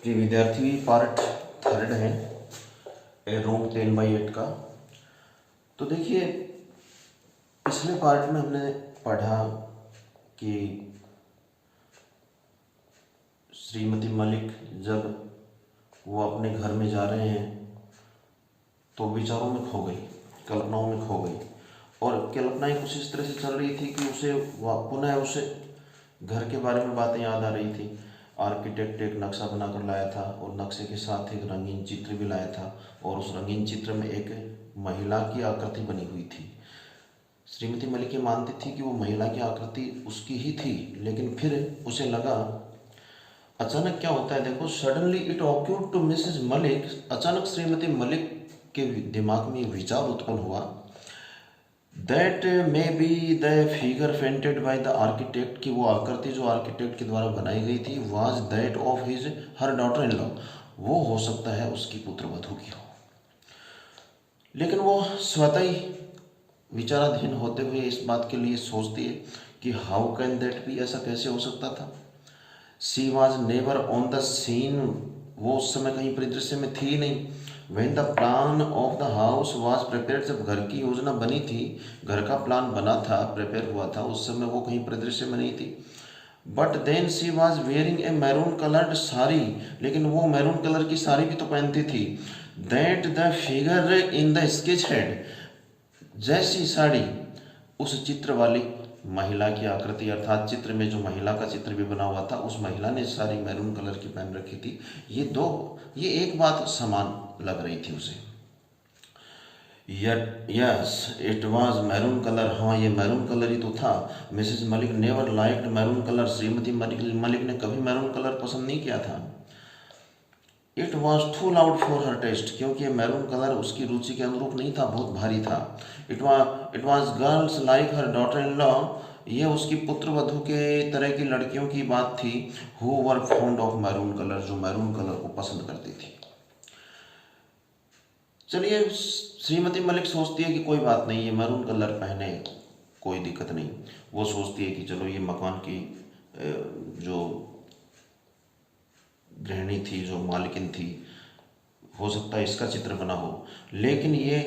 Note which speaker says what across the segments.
Speaker 1: प्रिय विद्यार्थी, पार्ट 3 है रूम 10/8 का। तो देखिए, पिछले पार्ट में हमने पढ़ा कि श्रीमती मलिक जब वो अपने घर में जा रहे हैं तो विचारों में खो गई, कल्पनाओं में खो गई, और कल्पनाएं कुछ इस तरह से चल रही थी कि पुनः उसे घर के बारे में बातें याद आ रही थी। आर्किटेक्ट एक नक्शा बनाकर लाया था और नक्शे के साथ एक रंगीन चित्र भी लाया था, और उस रंगीन चित्र में एक महिला की आकृति बनी हुई थी। श्रीमती मलिक ये मानती थी कि वो महिला की आकृति उसकी ही थी, लेकिन फिर उसे लगा, अचानक क्या होता है देखो, suddenly it occurred to Mrs Malik, अचानक श्रीमती मलिक के दिमाग में विचार उत्पन्न हुआ, that may be the figure painted by the architect, कि वो आकृति जो आर्किटेक्ट के द्वारा बनाई गई थी, was that of his her daughter in law, वो हो सकता है उसकी पुत्रवधू की हो। लेकिन वो स्वतः ही विचाराधीन होते हुए इस बात के लिए सोचती है कि हाउ कैन दैट बी, ऐसा कैसे हो सकता था। She was never on the scene, वो उस समय कहीं परिदृश्य में थी नहीं। When the plan of the house was prepared, जब घर की योजना बनी थी, घर का प्लान बना था, प्रिपेयर हुआ था, उस समय वो कहीं परिदृश्य में नहीं थी। But then she was wearing a maroon coloured sari, लेकिन वो मैरून कलर की साड़ी भी तो पहनती थी। That the figure in the sketch head, जैसी साड़ी उस चित्र वाली महिला की आकृति, अर्थात चित्र में जो महिला का चित्र भी बना हुआ था, उस महिला ने सारी मैरून कलर की पहन रखी थी। ये एक बात समान लग रही थी उसे। Yes it was maroon colour, हाँ ये मैरून कलर ही तो था। Mrs Malik never liked maroon colour, श्रीमती मलिक ने कभी मैरून कलर पसंद नहीं किया था। It was too loud for her taste, क्योंकि मैरून कलर उसकी रुचि के अनुरूप नहीं था, बहुत भारी था। It was girls like her daughter in law, ये उसकी पुत्रवधू के तरह की लड़कियों की बात थी। Who were fond of maroon colour, जो मैरून कलर को पसंद करती थी। चलिए, श्रीमती मलिक सोचती है कि कोई बात नहीं, ये मैरून कलर पहने कोई दिक्कत नहीं। वो सोचती है कि चलो ये मकान की जो गृहिणी थी, जो मालकिन थी, हो सकता है इसका चित्र बना हो, लेकिन ये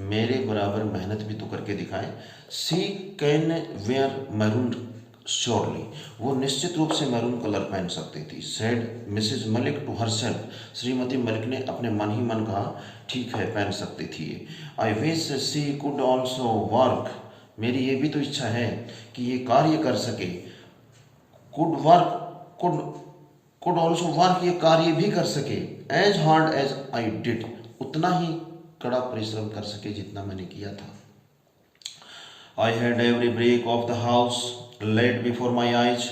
Speaker 1: मेरे बराबर मेहनत भी तो करके दिखाए। She can wear maroon surely, वो निश्चित रूप से मैरून कलर पहन सकती थी। Said Mrs Malik to herself, श्रीमती मलिक ने अपने मन ही मन कहा, ठीक है पहन सकती थी ये। I wish she could also work, मेरी ये भी तो इच्छा है कि ये कार्य कर सके। कुड ऑल्सो वर्क, ये कार्य भी कर सके। As hard as I did, उतना ही कड़ा परिश्रम कर सके जितना मैंने किया था। I had every brick of the house laid before my eyes,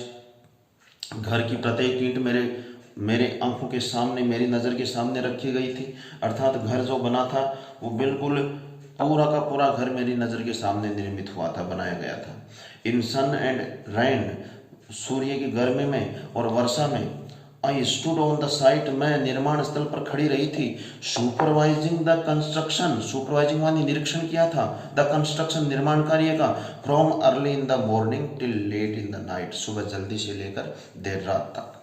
Speaker 1: घर की प्रत्येक ईंट मेरे आंखों के सामने, मेरी नज़र के सामने रखी गई थी। अर्थात घर जो बना था वो बिल्कुल पूरा का पूरा घर मेरी नज़र के सामने निर्मित हुआ था, बनाया गया था। इन सन एंड रेन, सूर्य की गर्मी में और वर्षा में। I stood on the site, मैं निर्माण स्थल पर खड़ी रही थी। सुपरवाइजिंग द कंस्ट्रक्शन, सुपरवाइजिंग मानी निरीक्षण किया था, द कंस्ट्रक्शन निर्माण कार्य का। From early in the morning till late in the night, सुबह जल्दी से लेकर देर रात तक।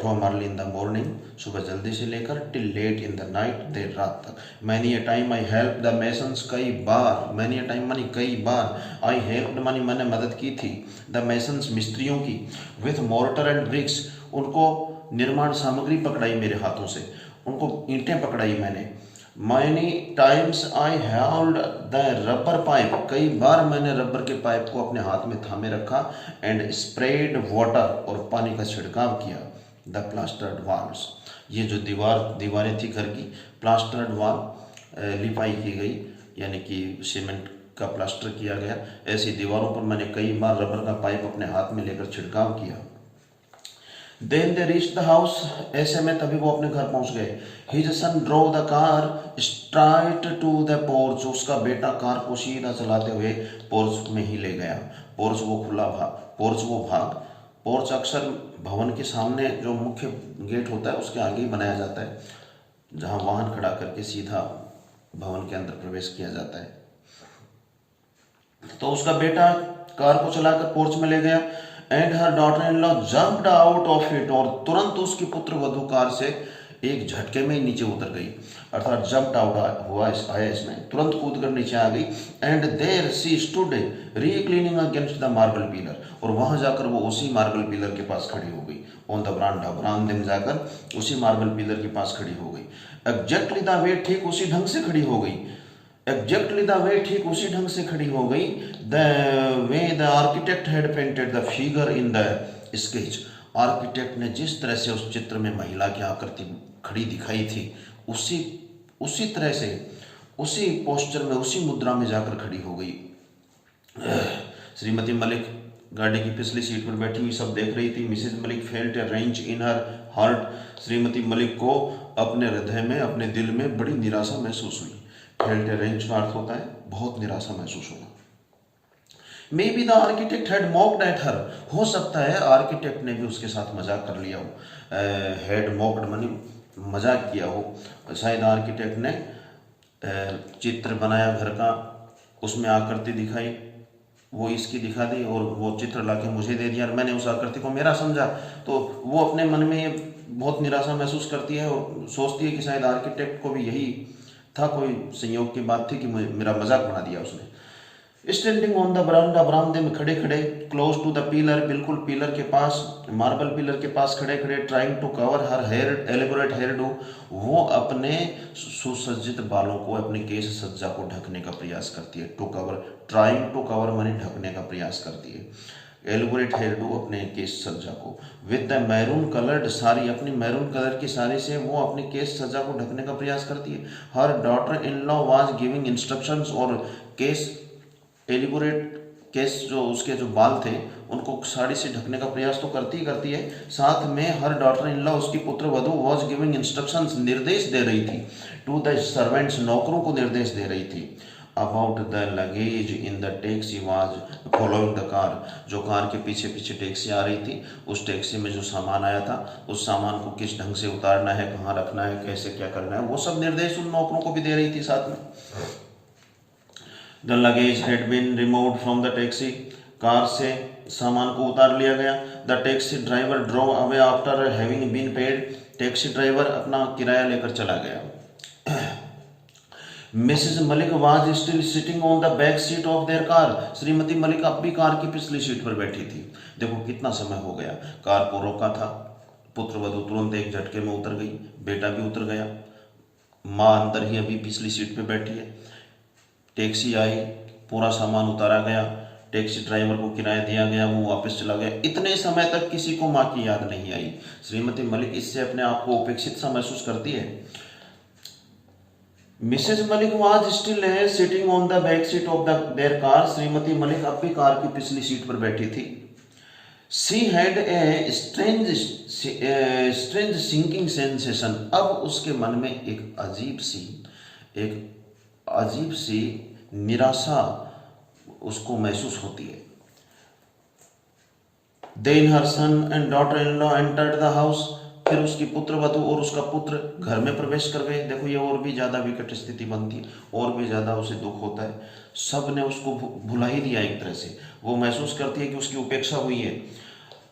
Speaker 1: From early in the morning, सुबह जल्दी से लेकर till late in the night, देर रात तक। Many a time I help the masons, कई बार, मैनी अ टाइम मानी कई बार, आई हेल्प्ड मानी मैंने मदद की थी, द मेसन्स मिस्त्रियों की, विथ मोर्टर एंड ब्रिक्स, उनको निर्माण सामग्री पकड़ाई मेरे हाथों से, उनको ईंटें पकड़ाई मैंने। Many times I held the rubber pipe, कई बार मैंने रबर के पाइप को अपने हाथ में थामे रखा। एंड स्प्रेड वाटर, और पानी का छिड़काव किया। द प्लास्टर्ड वॉल्स, ये जो दीवारें थी घर की, प्लास्टर्ड वॉल लिपाई की गई, यानी कि सीमेंट का प्लास्टर किया गया। ऐसी दीवारों पर मैंने कई बार रबर का पाइप अपने हाथ में लेकर छिड़काव किया। Then they reach the house, ऐसे में तभी वो अपने घर पहुंच गए। His son drove the car straight to the porch, उसका बेटा कार को सीधा चलाते हुए पोर्च में ही ले गया। पोर्च वो भाग, पोर्च अक्सर भवन के सामने जो मुख्य गेट होता है उसके आगे ही बनाया जाता है, जहां वाहन खड़ा करके सीधा भवन के अंदर प्रवेश किया जाता है। तो उसका बेटा कार को चलाकर पोर्च में ले गया। And her daughter in law jumped out of it, और तुरंत उसकी पुत्र वधू कार से एक झटके में ही नीचे उतर गई, अर्थात जंप्ड आउट हुआ आया इसमें, तुरंत कूद कर नीचे आ गई। And there she stood reclining against the marble pillar, और वहां जाकर वो उसी मार्बल पिलर के पास खड़ी हो गई। ऑन द बरामदा, बरामदे में जाकर उसी मार्बल पिलर के पास खड़ी हो गई। एग्जैक्टली द वे, ठीक उसी ढंग से खड़ी हो गई। एग्जैक्टली द वे, ठीक उसी ढंग से खड़ी हो गई। The way the architect had painted the figure in the sketch, architect ने जिस तरह से उस चित्र में महिला की आकृति खड़ी दिखाई थी, उसी तरह से, उसी पोस्चर में, उसी मुद्रा में जाकर खड़ी हो गई। श्रीमती मलिक गाड़ी की पिछली सीट पर बैठी हुई सब देख रही थी। Mrs Malik felt a wrench in her heart, श्रीमती मलिक को अपने हृदय में, अपने दिल में बड़ी निराशा महसूस हुई। फेल्ट ए रेंच का अर्थ होता है बहुत निराशा महसूस होना। मे be the architect had mocked at her, हो सकता है आर्किटेक्ट ने भी उसके साथ मजाक कर लिया हो। हैड मॉक्ड मानी मजाक किया हो। शायद आर्किटेक्ट ने चित्र बनाया घर का, उसमें आकृति दिखाई, वो इसकी दिखा दी और वो चित्र लाके मुझे दे दिया और मैंने उस आकृति को मेरा समझा, तो वो अपने मन में बहुत निराशा महसूस करती है और सोचती है कि शायद आर्किटेक्ट को भी यही था, कोई संयोग की बात थी कि मेरा मजाक बना दिया उसने। स्टैंडिंग ऑन द बरामदा, बरामदे में खड़े खड़े, क्लोज टू द पिलर, बिल्कुल पिलर के पास, मार्बल पिलर के पास खड़े खड़े, trying to cover her hair elaborate hairdo, वो अपने सुसज्जित बालों को, अपने केश सज्जा को ढकने का प्रयास करती है। To cover, trying to cover माने ढकने का प्रयास करती है। एलिबोरेट हेयर डू अपने केश सज्जा को। With the maroon coloured sari, अपनी मैरून कलर की साड़ी से वो अपने केश सज्जा को ढकने का प्रयास करती है। Her daughter in law was giving instructions, और केश एलिबोरेट केस जो उसके जो बाल थे उनको साड़ी से ढकने का प्रयास तो करती है, साथ में हर डॉटर इन लॉ, उसकी पुत्र वधू, वॉज गिविंग इंस्ट्रक्शंस, निर्देश दे रही थी, टू द सर्वेंट्स, नौकरों को निर्देश दे रही थी, about the luggage in the taxi was following the car, जो कार के पीछे पीछे टैक्सी आ रही थी, उस टैक्सी में जो सामान आया था उस सामान को किस ढंग से उतारना है, कहाँ रखना है, कैसे क्या करना है, वो सब निर्देश उन नौकरों को भी दे रही थी साथ में। The luggage had been removed from the taxi, car से सामान को उतार लिया गया। The taxi driver drove away after having been paid, taxi driver अपना किराया लेकर चला गया। Mrs Malik was still sitting on the back seat of their car, श्रीमती मलिक अब भी कार की पिछली सीट पर बैठी थी। देखो कितना समय हो गया, कार को रोका था, पुत्र वधू तुरंत एक झटके में उतर गई, बेटा भी उतर गया, माँ अंदर ही अभी पिछली सीट पे बैठी है। टैक्सी आई, पूरा सामान उतारा गया, टैक्सी ड्राइवर को किराया दिया गया, वो वापस चला गया। इतने समय तक किसी को माँ की याद नहीं आई। श्रीमती मलिक इससे अपने आप को उपेक्षित सा महसूस करती है। Mrs Malik was still sitting on the back seat of their car, श्रीमती मलिक अब भी कार की पिछली सीट पर बैठी थी। She had a strange sinking sensation, अब उसके मन में एक अजीब सी निराशा उसको महसूस होती है। Then her son and daughter-in-law entered the house, फिर उसकी पुत्र वधू और उसका पुत्र घर में प्रवेश कर गए। देखो ये और भी ज्यादा विकट स्थिति बनती है, और भी ज्यादा उसे दुख होता है। सब ने उसको भुला ही दिया एक तरह से, वो महसूस करती है कि उसकी उपेक्षा हुई है।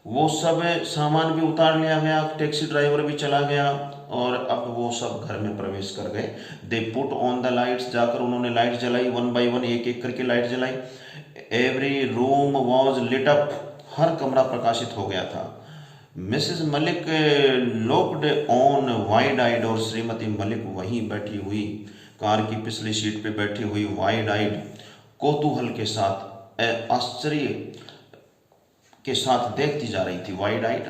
Speaker 1: वो सब सामान भी उतार लिया गया, टैक्सी ड्राइवर भी चला गया और अब वो सब घर में प्रवेश कर गए। They put on the lights, जाकर उन्होंने लाइट जलाई, वन बाय वन, एक एक करके लाइट जलाई। Every room was lit up, हर कमरा प्रकाशित हो गया था। Mrs Malik looked on wide eyed, और श्रीमती मलिक वहीं बैठी हुई, कार की पिछली सीट पे बैठी हुई, वाइड आइड, कौतूहल के साथ, आश्चर्य के साथ देखती जा रही थी। वाइड आइड,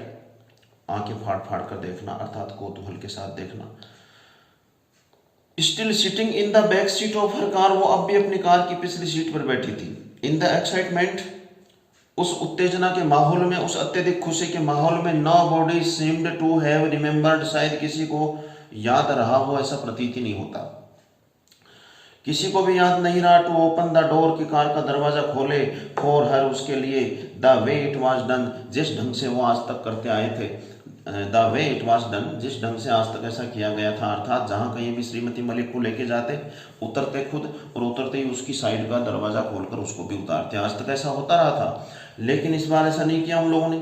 Speaker 1: आंखें फाड़ फाड़ कर देखना, अर्थात कौतूहल के साथ देखना। Still sitting in the back seat of her car, वो अब भी अपनी कार की पिछली सीट पर बैठी थी। इन द एक्साइटमेंट, उस उत्तेजना के माहौल में, उस अत्यधिक खुशी के माहौल में, nobody seemed to have remembered, शायद किसी को याद रहा हो ऐसा प्रतीत ही नहीं होता। किसी को भी याद नहीं रहा। टू ओपन द डोर, की कार का दरवाजा खोले, फॉर हर, उसके लिए, the way it was done, जिस ढंग से वो आज तक करते आए थे, the way it was done, जिस ढंग से आज तक ऐसा किया गया था, अर्थात जहाँ कहीं भी श्रीमती मलिक को लेके जाते, उतरते खुद और उतरते ही उसकी साइड का दरवाज़ा खोलकर उसको भी उतारते। आज तक ऐसा होता रहा था, लेकिन इस बार ऐसा नहीं किया उन लोगों ने।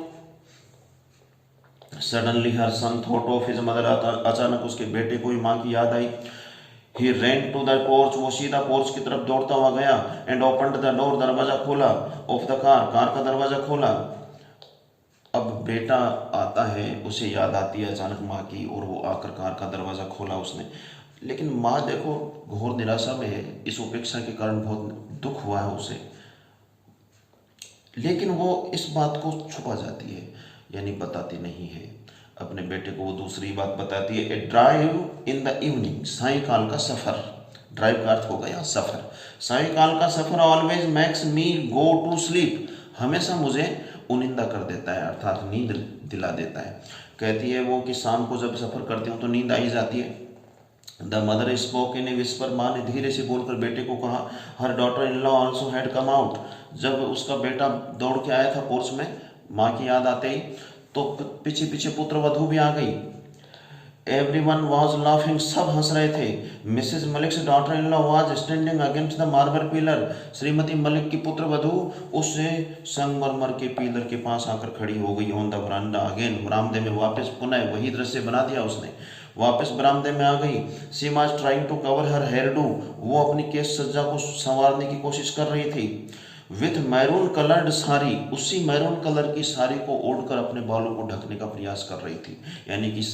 Speaker 1: Suddenly her son thought of his mother, अचानक उसके बेटे को ही माँ की याद आई। He ran to the porch, वो सीधा पोर्च की तरफ दौड़ता हुआ गया। एंड ओपन द डोर, दरवाजा खोला। ऑफ द कार, कार का दरवाजा खोला। अब बेटा आता है, उसे याद आती है अचानक माँ की, और वो आकर कार का दरवाजा खोला उसने। लेकिन माँ देखो घोर निराशा में है, इस उपेक्षा के कारण बहुत दुख हुआ है उसे, लेकिन वो इस बात को छुपा जाती है, यानी बताती नहीं है अपने बेटे को। वो दूसरी बात बताती है, ए ड्राइव इन द इवनिंग, सायंकाल का सफर। ड्राइव का अर्थ हो गया सफर। सायंकाल का सफर always makes me go to sleep, हमेशा मुझे उनिंदा कर देता है, अर्थात नींद दिला देता है। कहती है वो कि शाम को जब सफर करती हूँ तो नींद आई जाती है। The mother spoke in a whisper, माँ ने धीरे से बोलकर बेटे को कहा। Her daughter in law also had come out, जब उसका बेटा दौड़ के आया था पोर्च में माँ की याद आते ही, तो पीछे पीछे पुत्र वधू भी आ गई। एवरीवन वाज लाफिंग, सब हंस रहे थे। Mrs Malik's daughter in law was standing against the marble pillar, श्रीमती मलिक की पुत्र वधू उस संगमरमर के पिलर के पास आकर खड़ी हो गई। ऑन द बरामदा अगेन, बरामदे में वापस पुनः वही दृश्य बना दिया उसने, वापस बरामदे में आ गई। She was trying to cover her hairdo, वो अपनी केश सज्जा को संवारने की कोशिश कर रही थी। विथ मैरून कलर्ड साड़ी, उसी मैरून कलर की साड़ी को ओढ़कर अपने बालों को ढकने का प्रयास कर रही थी। यानी कि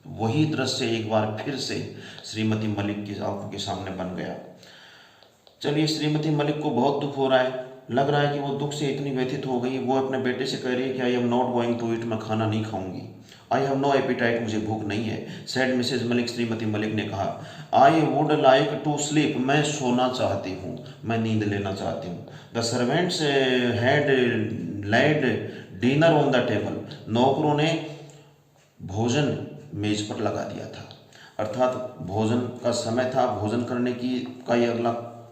Speaker 1: वही दृश्य एक बार फिर से श्रीमती मलिक की आंखों के सामने बन गया। चलिए, श्रीमती मलिक को बहुत दुख हो रहा है, लग रहा है कि वो दुख से इतनी व्यथित हो गई, वो अपने बेटे से कह रही है कि I am not going to eat, मैं खाना नहीं खाऊंगी। आई हैव नो एपिटाइट, मुझे भूख नहीं है। सैड मिसेज मलिक, श्रीमती मलिक ने कहा। I would like to sleep, मैं सोना चाहती हूँ, मैं नींद लेना चाहती हूँ। The servants had laid dinner on the table, नौकरों ने भोजन मेज पर लगा दिया था, अर्थात भोजन का समय था, भोजन करने की का ये अगला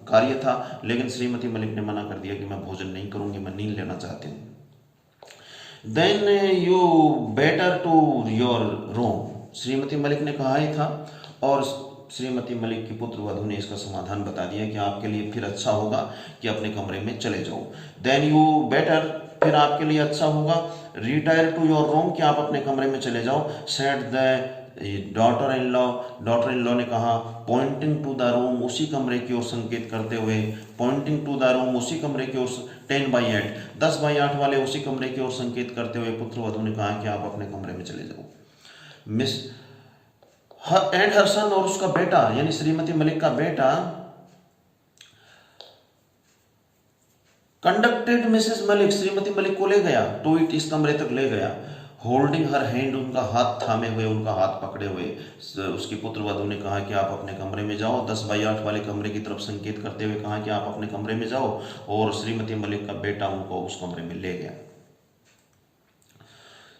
Speaker 1: कार्य था, लेकिन श्रीमती मलिक ने मना कर दिया कि मैं भोजन नहीं करूंगी, मैं नींद लेना चाहती हूँ। Then you better to your room, श्रीमती मलिक ने कहा ही था, और श्रीमती मलिक की पुत्र वधू ने इसका समाधान बता दिया कि आपके लिए फिर अच्छा होगा कि अपने कमरे में चले जाओ। देन यू बेटर, फिर आपके लिए अच्छा होगा, रिटायर टू योर रूम, कि आप अपने कमरे में चले जाओ। Said the daughter in law, daughter in law ने कहा। पॉइंटिंग टू द रूम, उसी कमरे की ओर संकेत करते हुए, पॉइंटिंग टू द रूम, उसी कमरे की ओर, 10/8, 10/8 वाले उसी कमरे की ओर संकेत करते हुए पुत्र वधू ने कहा कि आप अपने कमरे में चले जाओ। मिस एंड हर सन, और उसका बेटा यानी श्रीमती मलिक का बेटा, कंडक्टेड मिसेस मलिक, श्रीमती मलिक को ले गया, टू इट, इस कमरे तक ले गया। होल्डिंग हर हैंड, उनका हाथ थामे हुए, उनका हाथ पकड़े हुए, उसकी पुत्र वधू ने कहा कि आप अपने कमरे में जाओ। 10/8 वाले कमरे की तरफ संकेत करते हुए कहा कि आप अपने कमरे में जाओ, और श्रीमती मलिक का बेटा उनको उस कमरे में ले गया।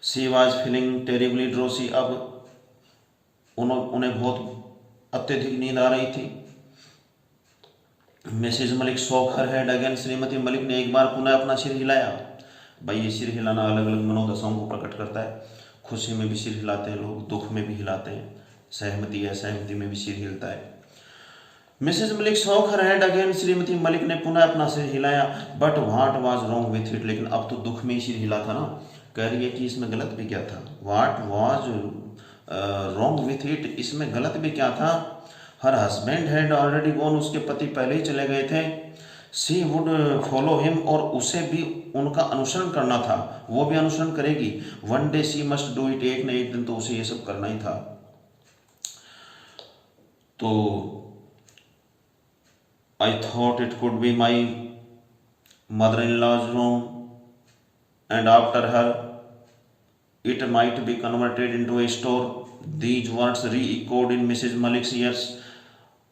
Speaker 1: शी वॉज फीलिंग टेरिबली ड्रोसी, अब उन्हें बहुत अत्यधिक नींद आ रही थी। मिसेज मलिक शोक हर हेड अगेन, श्रीमती मलिक ने एक बार पुनः अपना सिर हिलाया। भाई, ये सिर हिलाना अलग अलग मनोदशाओं को प्रकट करता है। खुशी में भी सिर हिलाते हैं लोग, दुख में भी हिलाते हैं, सहमति है, सहमति में भी सिर हिलता है। मिसेज मलिक शोक हर हेड अगेन, श्रीमती मलिक ने पुनः अपना सिर हिलाया। But what was wrong with it, लेकिन अब तो दुख में ही सिर हिला था ना। कह रही है कि इसमें गलत भी क्या था। What was wrong with it, इसमें गलत भी क्या था। Her husband had already gone, उसके पति पहले ही चले गए थे। शी वुड फॉलो हिम, और उसे भी उनका अनुसरण करना था, वो भी अनुसरण करेगी। One day she must do it, एक न एक दिन तो उसे ये सब करना ही था। तो I thought it could be my mother in law's room, and after her it might be converted into a store. These words re-echoed in Mrs Malik's ears,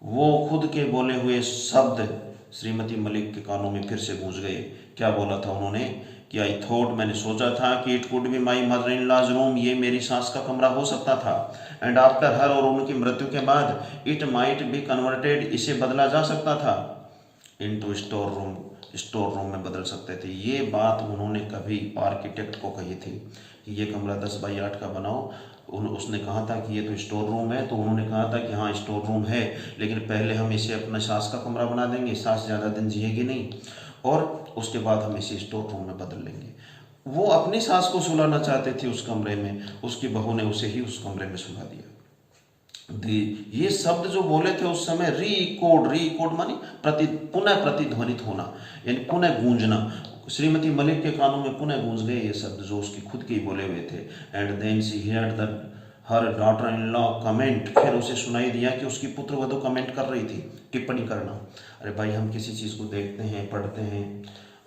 Speaker 1: वो खुद के बोले हुए शब्द श्रीमती मलिक के कानों में फिर से गूंज गए। क्या बोला था उन्होंने कि आई थॉट, मैंने सोचा था कि it could be my mother in law's room, ये मेरी सास का कमरा हो सकता था। एंड आफ्टर हर, और उनकी मृत्यु के बाद, इट माइट बी कन्वर्टेड, इसे बदला जा सकता था इनटू स्टोर रूम में बदल सकते थे। ये बात उन्होंने कभी आर्किटेक्ट को कही थी कि ये कमरा 10 बाई 8 का बनाओ। उसने कहा था कि ये तो स्टोर रूम है, तो उन्होंने कहा था कि हाँ स्टोर रूम है, लेकिन पहले हम इसे अपना सास का कमरा बना देंगे, सास ज़्यादा दिन जिएगी नहीं, और उसके बाद हम इसे स्टोर रूम में बदल लेंगे। वो अपनी सास को सुलाना चाहते थे उस कमरे में, उसकी बहू ने उसे ही उस कमरे में सुला दिया। ये शब्द जो बोले थे उस समय, रीकोड मानी पुनः प्रतिध्वनित होना, यानी पुनः गूंजना। श्रीमती मलिक के कानों में पुनः गूंज गए ये शब्द जो उसकी खुद के ही बोले हुए थे। And then she heard her daughter in law comment, फिर उसे सुनाई दिया कि उसकी पुत्रवधू कमेंट कर रही थी, टिप्पणी करना। अरे भाई, हम किसी चीज़ को देखते हैं, पढ़ते हैं,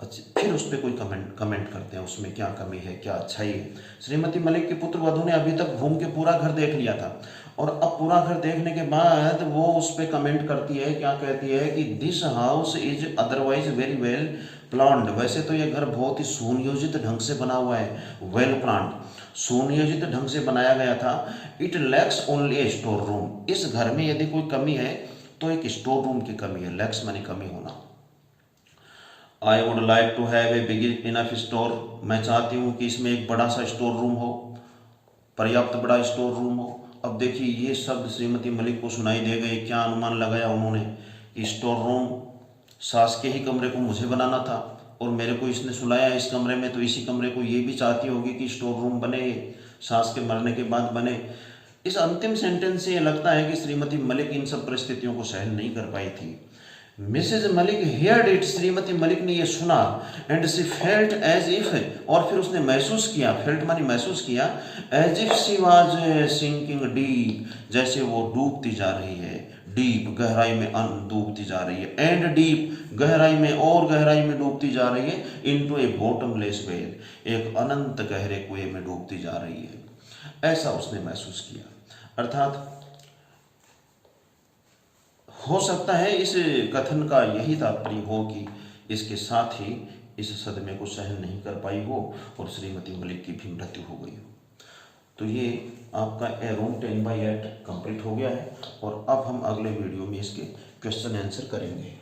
Speaker 1: अच्छा, फिर उस पर कोई कमेंट करते हैं, उसमें क्या कमी है, क्या अच्छाई है। श्रीमती मलिक की पुत्रवधू ने अभी तक घूम के पूरा घर देख लिया था, और अब पूरा घर देखने के बाद वो उस पर कमेंट करती है, क्या कहती है कि this house is otherwise very well planned. वैसे तो ये घर बहुत ही सुनियोजित ढंग से बना हुआ है, वेल प्लान्ड, सुनियोजित ढंग से बनाया गया था। It lacks only A store room. इस घर में यदि कोई कमी है तो एक स्टोर रूम की कमी है। लैक्स मानी कमी होना। I would like to have a big enough store. मैं चाहती हूँ कि इसमें एक बड़ा सा स्टोर रूम हो, पर्याप्त बड़ा स्टोर रूम हो। अब देखिए, ये शब्द श्रीमती मलिक को सुनाई दे गए। क्या अनुमान लगाया उन्होंने कि स्टोर रूम सास के ही कमरे को मुझे बनाना था, और मेरे को इसने सुलाया इस कमरे में, तो इसी कमरे को ये भी चाहती होगी कि स्टोर रूम बने, सास के मरने के बाद बने। इस अंतिम सेंटेंस से ये लगता है कि श्रीमती मलिक इन सब परिस्थितियों को सहन नहीं कर पाई थी। Mrs Malik heard it. श्रीमती मलिक ने ये सुना। And she felt as if, और फिर उसने महसूस किया, फेल्ट मानी महसूस किया, as if she was sinking deep, जैसे वो डूबती जा रही है, डीप गहराई में डूबती जा रही है, एंड डीप गहराई में और गहराई में डूबती जा रही है, इनटू ए बॉटमलेस वेल, एक अनंत गहरे कुएं में डूबती जा रही है। ऐसा उसने महसूस किया। अर्थात हो सकता है इस कथन का यही तात्पर्य हो कि इसके साथ ही इस सदमे को सहन नहीं कर पाई हो और श्रीमती मलिक की भी मृत्यु हो गई हो। तो ये आपका ए रूम 10 बाई 8 कंप्लीट हो गया है, और अब हम अगले वीडियो में इसके क्वेश्चन आंसर करेंगे।